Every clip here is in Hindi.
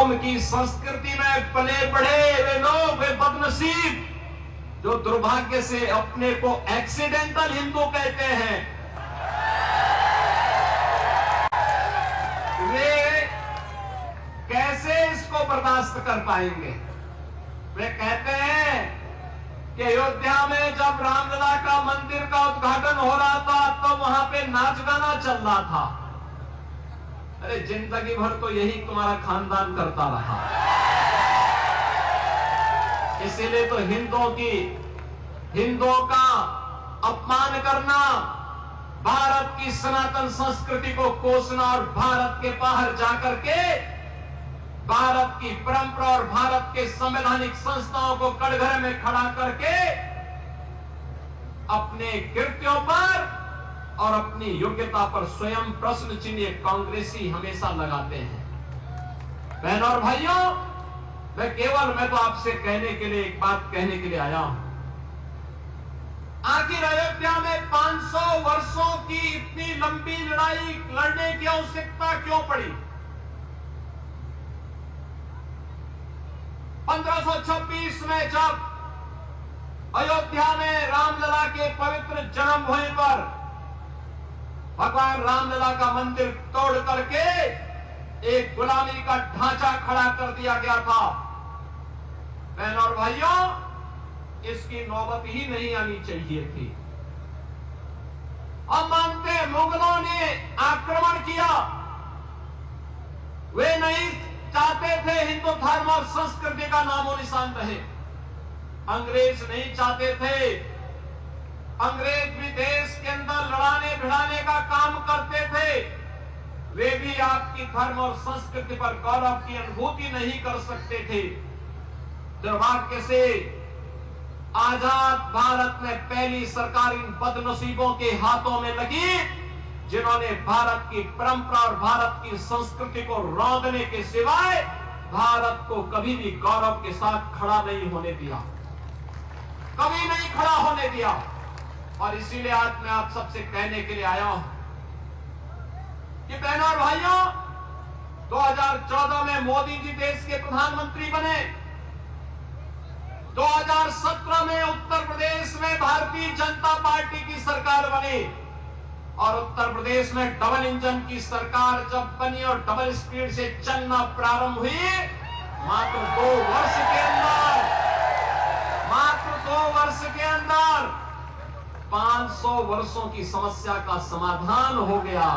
रोम की संस्कृति में पले बढ़े वे लोग, वे बदनसीब जो दुर्भाग्य से अपने को एक्सीडेंटल हिंदू कहते हैं, वे कैसे इसको बर्दाश्त कर पाएंगे। वे कहते हैं कि अयोध्या में जब रामलला का मंदिर का उद्घाटन हो रहा था तो वहां पे नाच गाना चल रहा था। अरे जिंदगी भर तो यही तुम्हारा खानदान करता रहा, इसीलिए तो हिंदुओं का अपमान करना, भारत की सनातन संस्कृति को कोसना और भारत के बाहर जाकर के भारत की परंपरा और भारत के संवैधानिक संस्थाओं को कटघरे में खड़ा करके अपने कृत्यों पर और अपनी योग्यता पर स्वयं प्रश्न चिन्ह कांग्रेसी हमेशा लगाते हैं। बहनों और भाइयों, मैं तो आपसे कहने के लिए एक बात कहने के लिए आया हूं। आखिर अयोध्या में 500 वर्षों की इतनी लंबी लड़ाई लड़ने की आवश्यकता क्यों पड़ी? 1526 में जब अयोध्या में रामलला के पवित्र जन्मभूमि पर भगवान रामलला का मंदिर तोड़ करके एक गुलामी का ढांचा खड़ा कर दिया गया था, बहनों और भाइयों, इसकी नौबत ही नहीं आनी चाहिए थी। हम मानते हैं मुगलों ने आक्रमण किया, वे नहीं चाहते थे हिंदू धर्म और संस्कृति का नामो निशान रहे। अंग्रेज नहीं चाहते थे, अंग्रेज भी देश के अंदर लड़ाने भिड़ाने का काम करते थे, वे भी आपकी धर्म और संस्कृति पर गौरव की अनुभूति नहीं कर सकते थे। दुर्भाग्य से आजाद भारत में पहली सरकार इन बदनसीबों के हाथों में लगी, जिन्होंने भारत की परंपरा और भारत की संस्कृति को रौंदने के सिवाय भारत को कभी भी गौरव के साथ खड़ा नहीं होने दिया, कभी नहीं खड़ा होने दिया। और इसीलिए आज मैं आप सबसे कहने के लिए आया हूं कि बहनों और भाइयों, 2014 में मोदी जी देश के प्रधानमंत्री बने, 2017 में उत्तर प्रदेश में भारतीय जनता पार्टी की सरकार बनी और उत्तर प्रदेश में डबल इंजन की सरकार जब बनी और डबल स्पीड से चलना प्रारंभ हुई, मात्र 2 वर्ष के अंदर 500 वर्षों की समस्या का समाधान हो गया।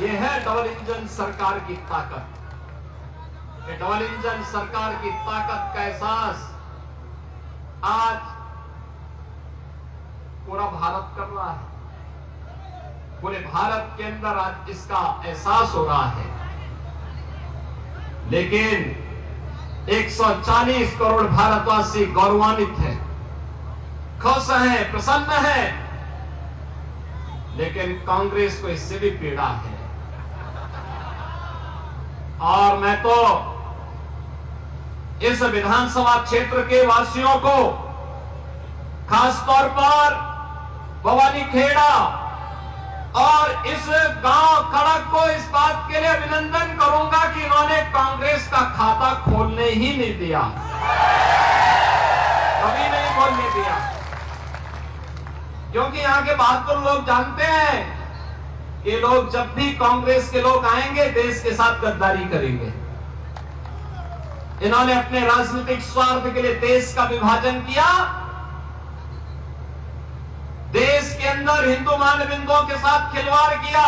यह है डबल इंजन सरकार की ताकत। ये डबल इंजन सरकार की ताकत का एहसास आज पूरा भारत कर रहा है। पूरे भारत के अंदर आज इसका एहसास हो रहा है। लेकिन 140 करोड़ भारतवासी गौरवान्वित हैं, खुश हैं, प्रसन्न हैं, लेकिन कांग्रेस को इससे भी पीड़ा है। और मैं तो इस विधानसभा क्षेत्र के वासियों को, खासतौर पर भवानीखेड़ा और इस गांव खड़क को इस बात के लिए अभिनंदन करूंगा कि इन्होंने कांग्रेस का खाता खोलने ही नहीं दिया, कभी नहीं खोलने दिया। क्योंकि यहां के बहादुर लोग जानते हैं कि लोग जब भी कांग्रेस के लोग आएंगे देश के साथ गद्दारी करेंगे। इन्होंने अपने राजनीतिक स्वार्थ के लिए देश का विभाजन किया, देश के अंदर हिंदू मानविंदों के साथ खिलवाड़ किया,